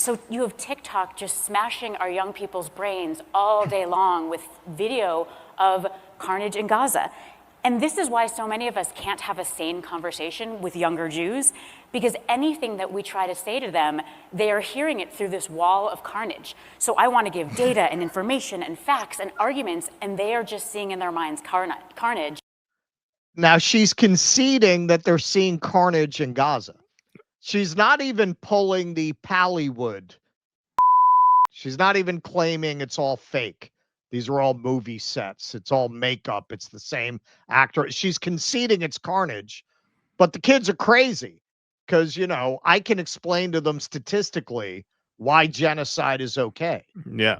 So you have TikTok just smashing our young people's brains all day long with video of carnage in Gaza. And this is why so many of us can't have a sane conversation with younger Jews, because anything that we try to say to them, they are hearing it through this wall of carnage. So I want to give data and information and facts and arguments, and they are just seeing in their minds carnage. Now she's conceding that they're seeing carnage in Gaza. She's not even pulling the Pallywood. She's not even claiming it's all fake. These are all movie sets. It's all makeup. It's the same actor. She's conceding it's carnage, but the kids are crazy because, you know, I can explain to them statistically why genocide is okay. Yeah.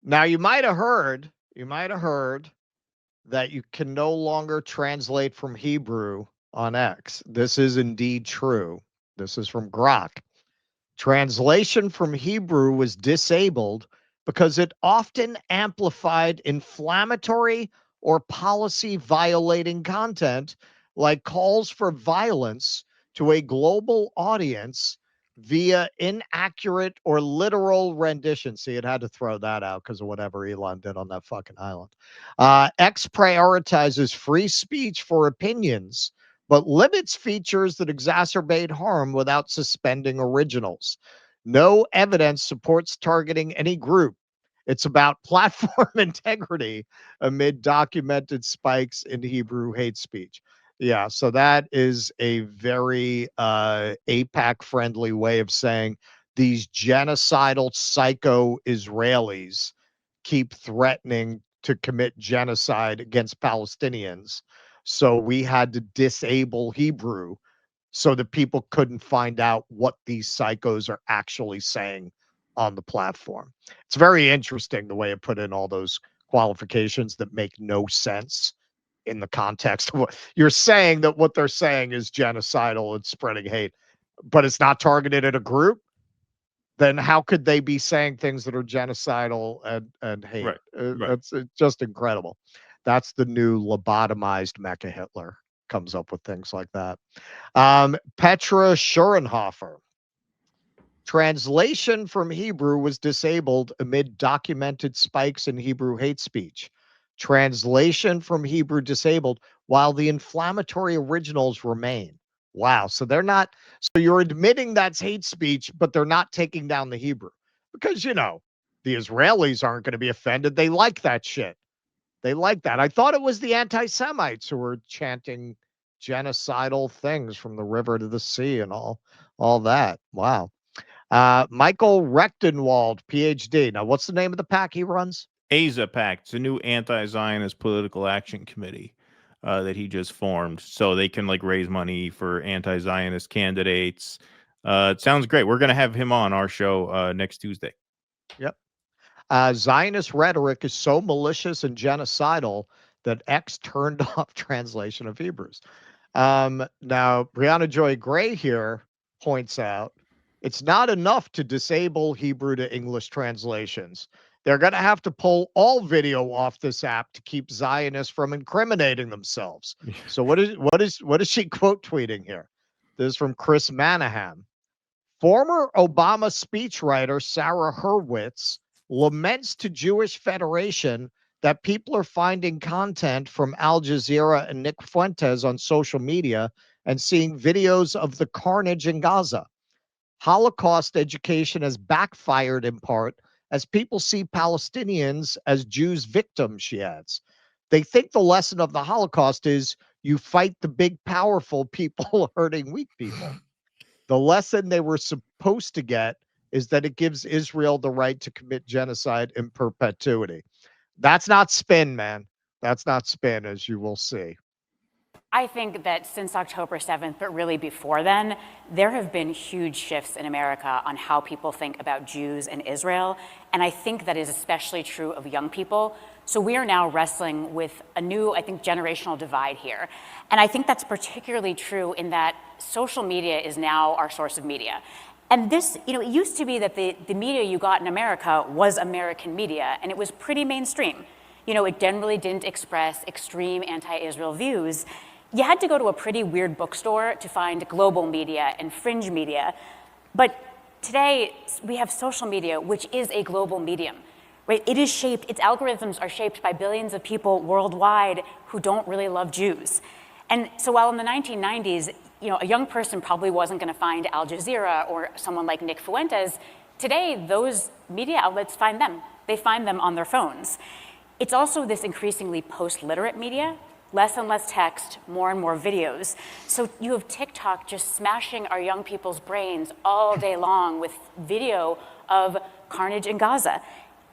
Now, you might have heard that you can no longer translate from Hebrew on X. This is indeed true. This is from Grok. Translation from Hebrew was disabled because it often amplified inflammatory or policy violating content like calls for violence to a global audience via inaccurate or literal rendition. See, it had to throw that out because of whatever Elon did on that fucking island. X prioritizes free speech for opinions, but limits features that exacerbate harm without suspending originals. No evidence supports targeting any group. It's about platform integrity amid documented spikes in Hebrew hate speech. Yeah, so that is a very AIPAC-friendly way of saying these genocidal psycho Israelis keep threatening to commit genocide against Palestinians. So we had to disable Hebrew so that people couldn't find out what these psychos are actually saying on the platform. It's very interesting the way it put in all those qualifications that make no sense in the context of what you're saying, that what they're saying is genocidal and spreading hate, but it's not targeted at a group. Then how could they be saying things that are genocidal and hate? Right. That's just incredible. That's the new lobotomized Mecha Hitler comes up with things like that. Petra Schurenhofer. Translation from Hebrew was disabled amid documented spikes in Hebrew hate speech. Translation from Hebrew disabled while the inflammatory originals remain. Wow. So they're not, so you're admitting that's hate speech, but they're not taking down the Hebrew because, you know, the Israelis aren't going to be offended. They like that shit. They like that. I thought it was the anti-Semites who were chanting genocidal things from the river to the sea and all that. Wow. Michael Rechtenwald, PhD. Now, what's the name of the PAC he runs? AZAPAC. It's a new anti-Zionist political action committee that he just formed, so they can like raise money for anti-Zionist candidates. It sounds great. We're gonna have him on our show next Tuesday. Yep. Zionist rhetoric is so malicious and genocidal that X turned off translation of Hebrews. Now, Brianna Joy Gray here points out it's not enough to disable Hebrew to English translations. They're going to have to pull all video off this app to keep Zionists from incriminating themselves. So what is she quote tweeting here? This is from Chris Manahan. Former Obama speechwriter Sarah Hurwitz laments to Jewish Federation that people are finding content from Al Jazeera and Nick Fuentes on social media and seeing videos of the carnage in Gaza. Holocaust education has backfired in part as people see Palestinians as Jews victims, she adds. They think the lesson of the Holocaust is you fight the big, powerful people hurting weak people. The lesson they were supposed to get is that it gives Israel the right to commit genocide in perpetuity. That's not spin, man. That's not spin, as you will see. I think that since October 7th, but really before then, there have been huge shifts in America on how people think about Jews and Israel. And I think that is especially true of young people. So we are now wrestling with a new, I think, generational divide here. And I think that's particularly true in that social media is now our source of media. And this, you know, it used to be that the media you got in America was American media, and it was pretty mainstream. You know, it generally didn't express extreme anti-Israel views. You had to go to a pretty weird bookstore to find global media and fringe media. But today, we have social media, which is a global medium, right? It is shaped, its algorithms are shaped by billions of people worldwide who don't really love Jews. And so while in the 1990s, a young person probably wasn't going to find Al Jazeera or someone like Nick Fuentes, today those media outlets find them. They find them on their phones. It's also this increasingly post-literate media, less and less text, more and more videos. So you have TikTok just smashing our young people's brains all day long with video of carnage in Gaza.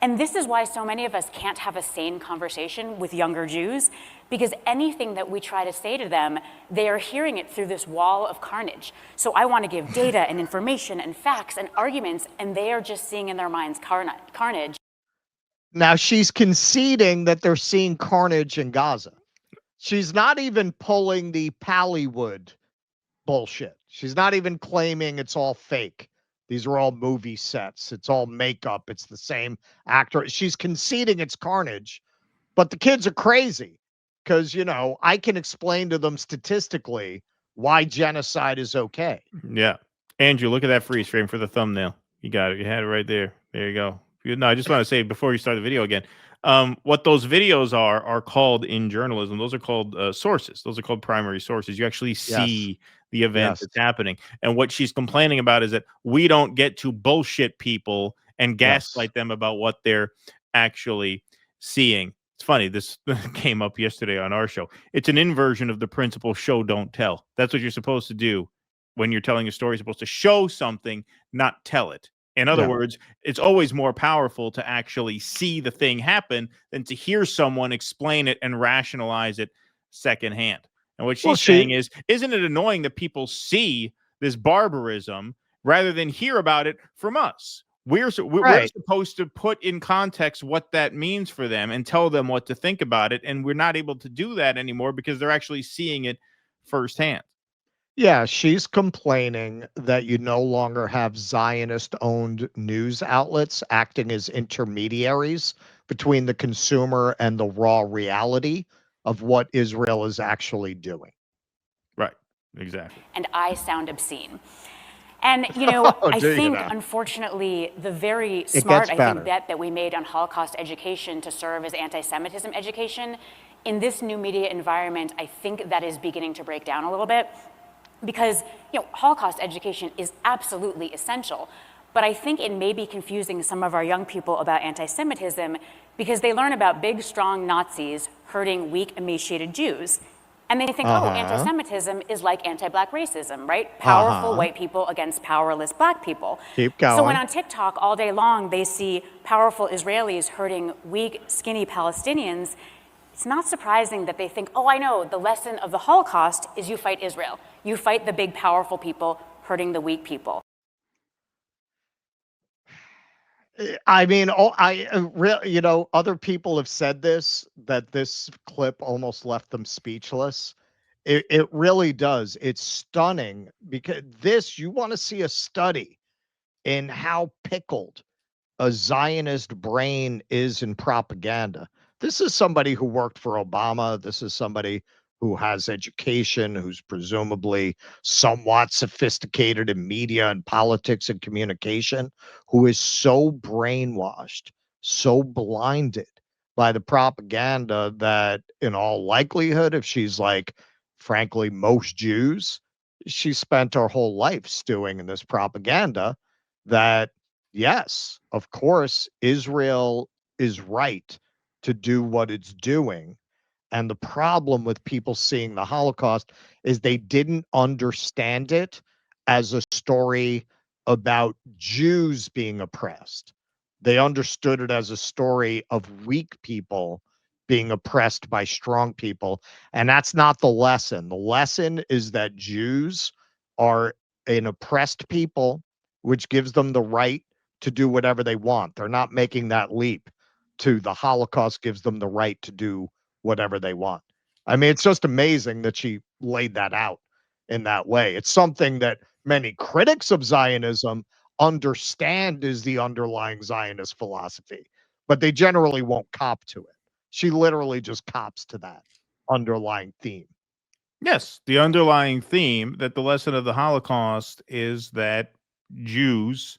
And this is why so many of us can't have a sane conversation with younger Jews, because anything that we try to say to them, they are hearing it through this wall of carnage. So I want to give data and information and facts and arguments, and they are just seeing in their minds carnage. Now she's conceding that they're seeing carnage in Gaza. She's not even pulling the Pallywood bullshit. She's not even claiming it's all fake. These are all movie sets. It's all makeup. It's the same actor. She's conceding it's carnage, but the kids are crazy because, I can explain to them statistically why genocide is okay. Yeah. Andrew, look at that freeze frame for the thumbnail. You got it. You had it right there. There you go. No, I just want to say before you start the video again, what those videos are called in journalism. Those are called sources. Those are called primary sources. You actually see the event that's happening. And what she's complaining about is that we don't get to bullshit people and gaslight them about what they're actually seeing. It's funny. This came up yesterday on our show. It's an inversion of the principle show, don't tell. That's what you're supposed to do when you're telling a story. You're supposed to show something, not tell it. In other words, it's always more powerful to actually see the thing happen than to hear someone explain it and rationalize it secondhand. And what she's saying is, isn't it annoying that people see this barbarism rather than hear about it from us? We're supposed to put in context what that means for them and tell them what to think about it. And we're not able to do that anymore because they're actually seeing it firsthand. Yeah, she's complaining that you no longer have Zionist-owned news outlets acting as intermediaries between the consumer and the raw reality of what Israel is actually doing. Right, exactly. And I sound obscene. And, I think, unfortunately, the very smart, bet that we made on Holocaust education to serve as anti-Semitism education, in this new media environment, I think that is beginning to break down a little bit. Because, Holocaust education is absolutely essential. But I think it may be confusing some of our young people about anti-Semitism because they learn about big, strong Nazis hurting weak, emaciated Jews. And they think, anti-Semitism is like anti-black racism, right? Powerful white people against powerless black people. Keep going. So when on TikTok all day long they see powerful Israelis hurting weak, skinny Palestinians, it's not surprising that they think, I know, the lesson of the Holocaust is you fight Israel. You fight the big, powerful people hurting the weak people. I mean, other people have said this, that this clip almost left them speechless. It really does. It's stunning because you want to see a study in how pickled a Zionist brain is in propaganda. This is somebody who worked for Obama. This is somebody who has education, who's presumably somewhat sophisticated in media and politics and communication, who is so brainwashed, so blinded by the propaganda that in all likelihood, if she's like, frankly, most Jews, she spent her whole life stewing in this propaganda that, yes, of course, Israel is right to do what it's doing. And the problem with people seeing the Holocaust is they didn't understand it as a story about Jews being oppressed. They understood it as a story of weak people being oppressed by strong people. And that's not the lesson. The lesson is that Jews are an oppressed people, which gives them the right to do whatever they want. They're not making that leap to the Holocaust gives them the right to do whatever they want. I mean, it's just amazing that she laid that out in that way. It's something that many critics of Zionism understand is the underlying Zionist philosophy, but they generally won't cop to it. She literally just cops to that underlying theme. Yes, the underlying theme that the lesson of the Holocaust is that Jews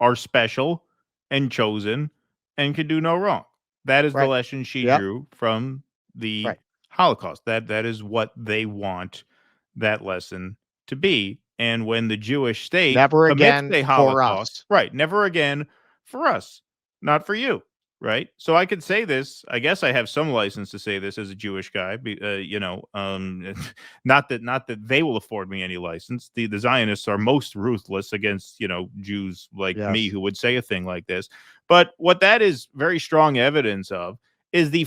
are special and chosen and can do no wrong. That is the Right. lesson she Yep. drew from the Right. Holocaust. That is what they want that lesson to be. And when the Jewish state Never commits again a for Holocaust, us. right? Never again for us, not for you, right? So I could say this. I guess I have some license to say this as a Jewish guy. Not that they will afford me any license. The Zionists are most ruthless against Jews like me Yes. who would say a thing like this. But what that is very strong evidence of is the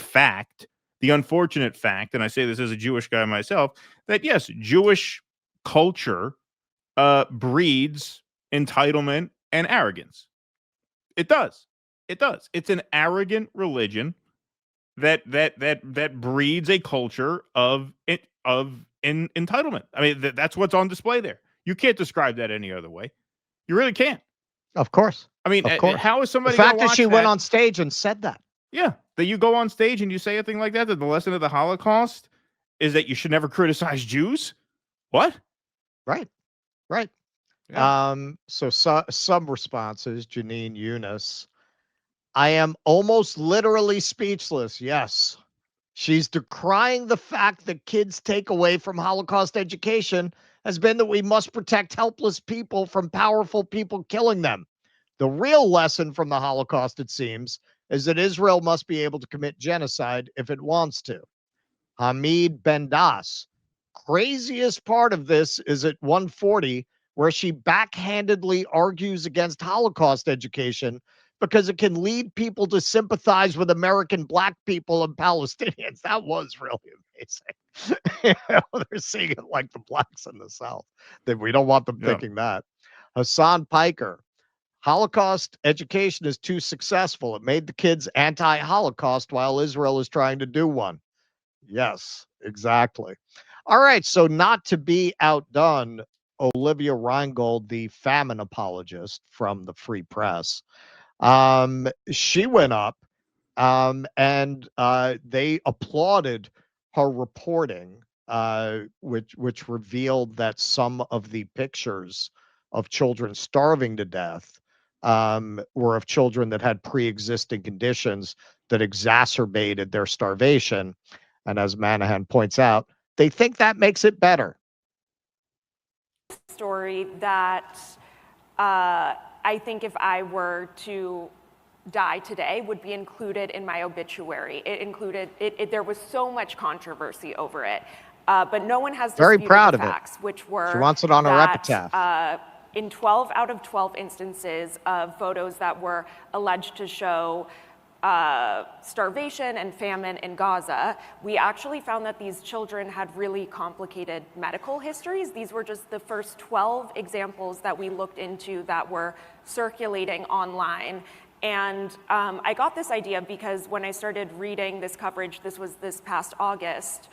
unfortunate fact, and I say this as a Jewish guy myself, that yes, Jewish culture breeds entitlement and arrogance. It does. It does. It's an arrogant religion that breeds a culture of entitlement. I mean, that's what's on display there. You can't describe that any other way. You really can't. Of course. I mean, Of course. how is The somebody going fact to that watch she that? went on stage and said that. Yeah, that you go on stage and you say a thing like that the lesson of the Holocaust is that you should never criticize Jews? What? Right. Right. Yeah. So some responses, Janine Eunice. I am almost literally speechless. Yes. She's decrying the fact that kids take away from Holocaust education has been that we must protect helpless people from powerful people killing them. The real lesson from the Holocaust, it seems, is that Israel must be able to commit genocide if it wants to. Hamid Bendas. Craziest part of this is at 140, where she backhandedly argues against Holocaust education because it can lead people to sympathize with American black people and Palestinians. That was really amazing. They're seeing it like the blacks in the South. That we don't want them thinking that. Hassan Piker. Holocaust education is too successful. It made the kids anti-Holocaust while Israel is trying to do one. Yes, exactly. All right. So, not to be outdone, Olivia Reingold, the famine apologist from the Free Press, she went up and they applauded her reporting, which revealed that some of the pictures of children starving to death were of children that had pre-existing conditions that exacerbated their starvation. And as Manahan points out, they think that makes it better. Story that I think if I were to die today would be included in my obituary. It included, there was so much controversy over it, but no one has Very disputed proud the of it. facts, which were She wants it on her that, epitaph. In 12 out of 12 instances of photos that were alleged to show starvation and famine in Gaza, we actually found that these children had really complicated medical histories. These were just the first 12 examples that we looked into that were circulating online. And I got this idea because when I started reading this coverage, this was this past August,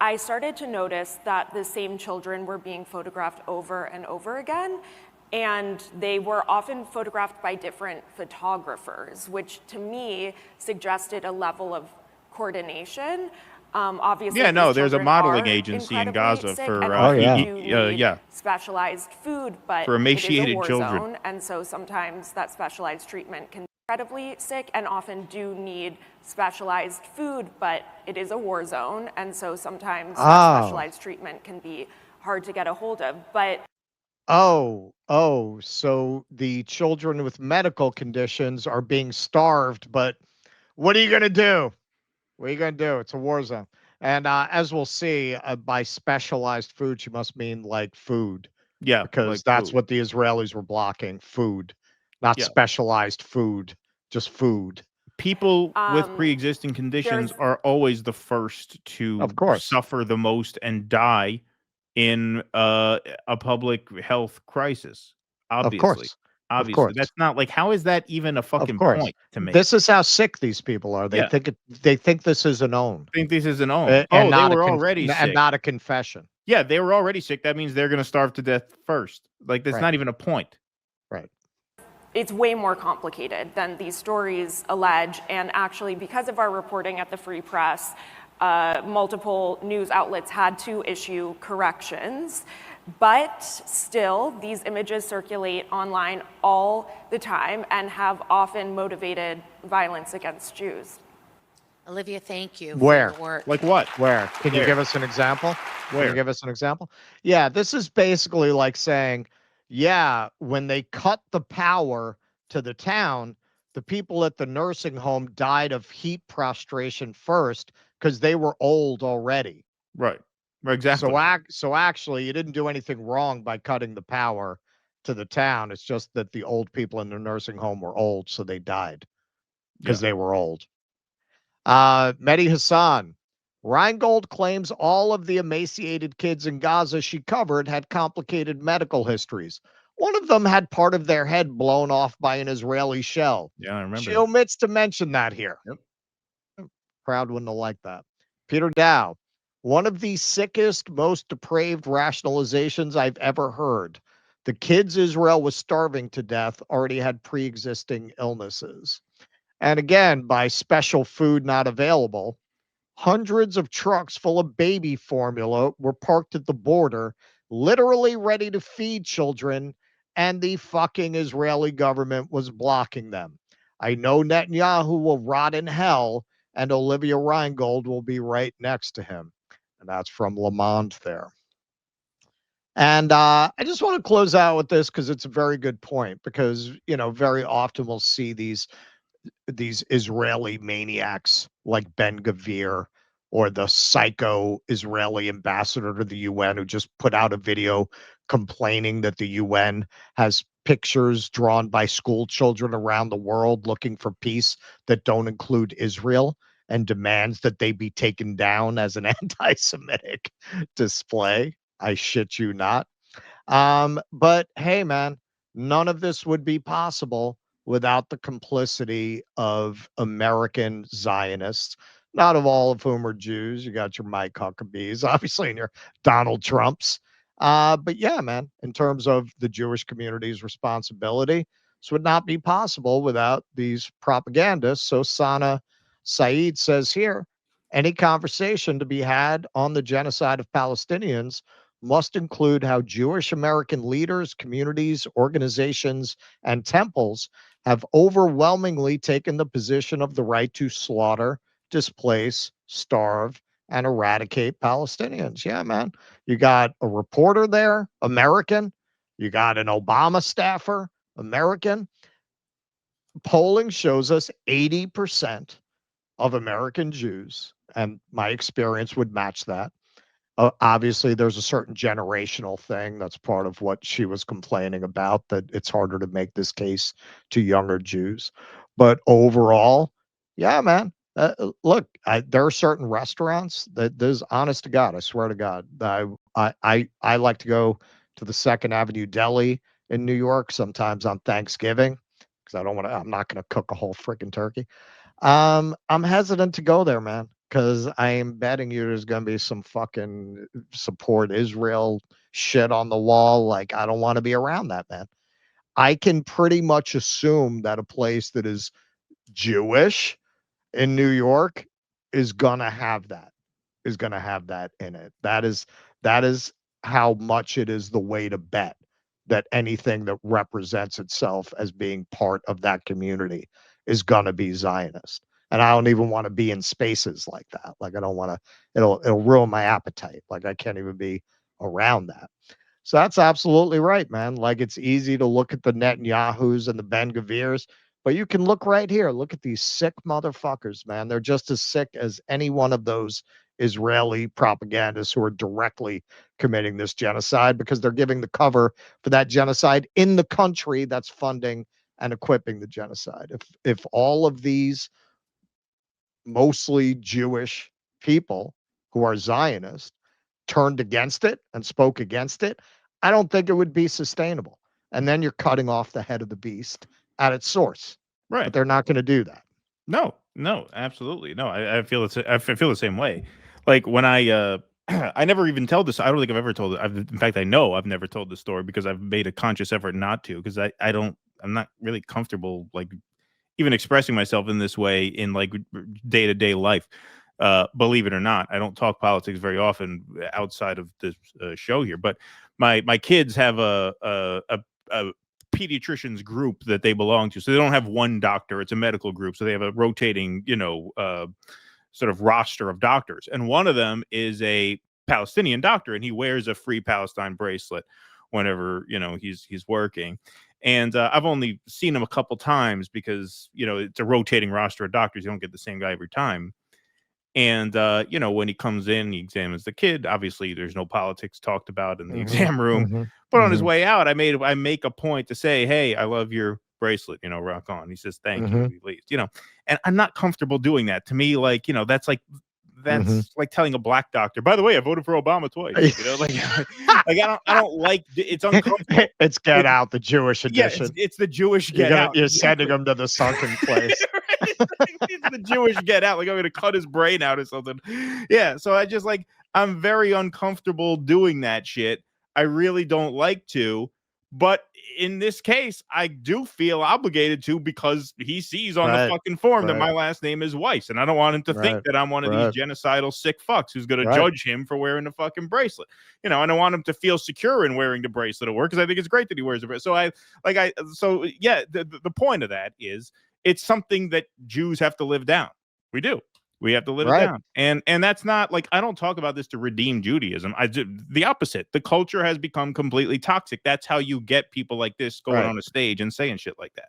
I started to notice that the same children were being photographed over and over again, and they were often photographed by different photographers, which to me suggested a level of coordination. Obviously, Yeah, no, there's a children modeling are agency in incredibly Gaza sick for and often do need specialized food, but for emaciated it is a war children. zone, and so sometimes that specialized treatment can be incredibly sick and often do need specialized food, but it is a war zone, and so sometimes that specialized treatment can be hard to get a hold of. But so the children with medical conditions are being starved, but what are you going to do? What are you going to do? It's a war zone. And as we'll see, by specialized food, she must mean like food. Yeah, because like that's food. what the Israelis were blocking, food, not specialized food, just food. People with pre-existing conditions are always the first to suffer the most and die in a public health crisis. Obviously. Of course. That's not like, how is that even a fucking point to me? This is how sick these people are. They think this is an own. Think this is an own. They were already sick. And not a confession. Yeah, they were already sick. That means they're going to starve to death first. Like, that's not even a point. Right. It's way more complicated than these stories allege. And actually, because of our reporting at the Free Press, multiple news outlets had to issue corrections But still, these images circulate online all the time and have often motivated violence against Jews. Olivia, thank you Where? for your work. Like what? Where? Can you Where? give us an example? Can Where? you give us an example? Yeah, this is basically like saying, yeah, when they cut the power to the town, the people at the nursing home died of heat prostration first because they were old already. Right. Exactly. So actually, you didn't do anything wrong by cutting the power to the town. It's just that the old people in the nursing home were old, so they died because they were old. Mehdi Hassan. Reingold claims all of the emaciated kids in Gaza she covered had complicated medical histories. One of them had part of their head blown off by an Israeli shell. Yeah, I remember She that. omits to mention that here. Yep. Crowd wouldn't have liked that. Peter Dow. One of the sickest, most depraved rationalizations I've ever heard. The kids Israel was starving to death already had pre-existing illnesses. And again, by special food not available, hundreds of trucks full of baby formula were parked at the border, literally ready to feed children, and the fucking Israeli government was blocking them. I know Netanyahu will rot in hell, and Olivia Reingold will be right next to him. And that's from Le Monde there. And I just want to close out with this because it's a very good point, because, you know, very often we'll see these Israeli maniacs like Ben Gvir or the psycho Israeli ambassador to the UN who just put out a video complaining that the UN has pictures drawn by school children around the world looking for peace that don't include Israel, and demands that they be taken down as an anti-Semitic display. I shit you not. But hey, man, none of this would be possible without the complicity of American Zionists, not of all of whom are Jews. You got your Mike Huckabees, obviously, and your Donald Trumps. But yeah, man, in terms of the Jewish community's responsibility, this would not be possible without these propagandists. So Sana Saeed says here, any conversation to be had on the genocide of Palestinians must include how Jewish American leaders, communities, organizations, and temples have overwhelmingly taken the position of the right to slaughter, displace, starve, and eradicate Palestinians. Yeah, man. You got a reporter there, American. You got an Obama staffer, American. Polling shows us 80% of American Jews, and my experience would match that. Obviously, there's a certain generational thing that's part of what she was complaining about, that it's harder to make this case to younger Jews. But overall, yeah, man. Look, there are certain restaurants that there's, honest to God, I swear to God, I like to go to the Second Avenue Deli in New York sometimes on Thanksgiving because I'm not going to cook a whole freaking turkey. I'm hesitant to go there, man, because I am betting you there's going to be some fucking support Israel shit on the wall. Like, I don't want to be around that, man. I can pretty much assume that a place that is Jewish in New York is going to have that, in it. That is how much it is the way to bet that anything that represents itself as being part of that community is going to be Zionist. And I don't even want to be in spaces like that. Like, I don't want to, it'll ruin my appetite. Like, I can't even be around that. So that's absolutely right, man. Like, it's easy to look at the Netanyahus and the Ben Gvirs, but you can look right here. Look at these sick motherfuckers, man. They're just as sick as any one of those Israeli propagandists who are directly committing this genocide, because they're giving the cover for that genocide in the country that's funding and equipping the genocide. If all of these mostly Jewish people who are Zionist turned against it and spoke against it, I don't think it would be sustainable. And then you're cutting off the head of the beast at its source. Right. But they're not going to do that. No, absolutely. No, I feel I feel the same way. Like when I I never even tell this. I don't think I've ever told it. In fact, I know I've never told the story because I've made a conscious effort not to, because I'm not really comfortable like even expressing myself in this way in like day-to-day life. Believe it or not, I don't talk politics very often outside of this show here, but my kids have a pediatrician's group that they belong to, so they don't have one doctor. It's a medical group, so they have a rotating, sort of roster of doctors, and one of them is a Palestinian doctor, and he wears a Free Palestine bracelet whenever he's working. And I've only seen him a couple times because it's a rotating roster of doctors. You don't get the same guy every time. And when he comes in, he examines the kid. Obviously, there's no politics talked about in the exam room. But on his way out, I make a point to say, "Hey, I love your bracelet. Rock on." He says, "Thank you." He leaves. And I'm not comfortable doing that. To me, that's like telling a black doctor, "By the way, I voted for Obama twice." I don't like, it's uncomfortable. It's Get Out, the Jewish edition. Yeah, it's the Jewish Get Out. You're sending him to the sunken place. It's the Jewish Get Out. Like I'm going to cut his brain out or something. Yeah. So I'm very uncomfortable doing that shit. I really don't like to. But in this case, I do feel obligated to, because he sees on the fucking form that my last name is Weiss, and I don't want him to think that I'm one of these genocidal sick fucks who's going to judge him for wearing the fucking bracelet. I don't want him to feel secure in wearing the bracelet at work, because I think it's great that he wears the bracelet. The point of that is it's something that Jews have to live down. We do. We have to live it down. And that's not I don't talk about this to redeem Judaism. The opposite. The culture has become completely toxic. That's how you get people like this going on a stage and saying shit like that.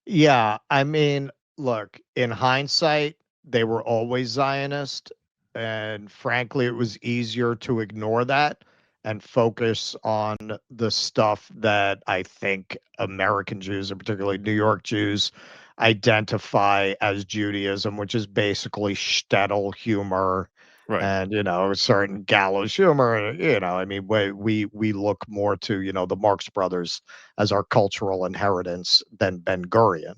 Yeah. I mean, look, in hindsight, they were always Zionist. And frankly, it was easier to ignore that and focus on the stuff that I think American Jews, and particularly New York Jews, identify as Judaism, which is basically shtetl humor and a certain gallows humor. I mean, we look more to the Marx Brothers as our cultural inheritance than Ben Gurion,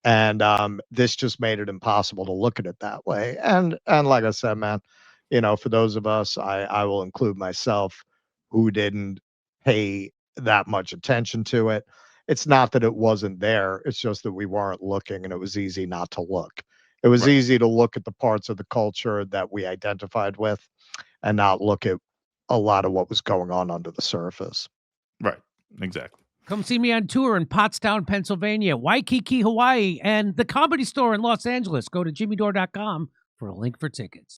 and this just made it impossible to look at it that way. And like I said, man, for those of us, I will include myself, who didn't pay that much attention to it. It's not that it wasn't there. It's just that we weren't looking, and it was easy not to look. It was easy to look at the parts of the culture that we identified with and not look at a lot of what was going on under the surface. Right. Exactly. Come see me on tour in Pottstown, Pennsylvania, Waikiki, Hawaii, and the Comedy Store in Los Angeles. Go to jimmydore.com for a link for tickets.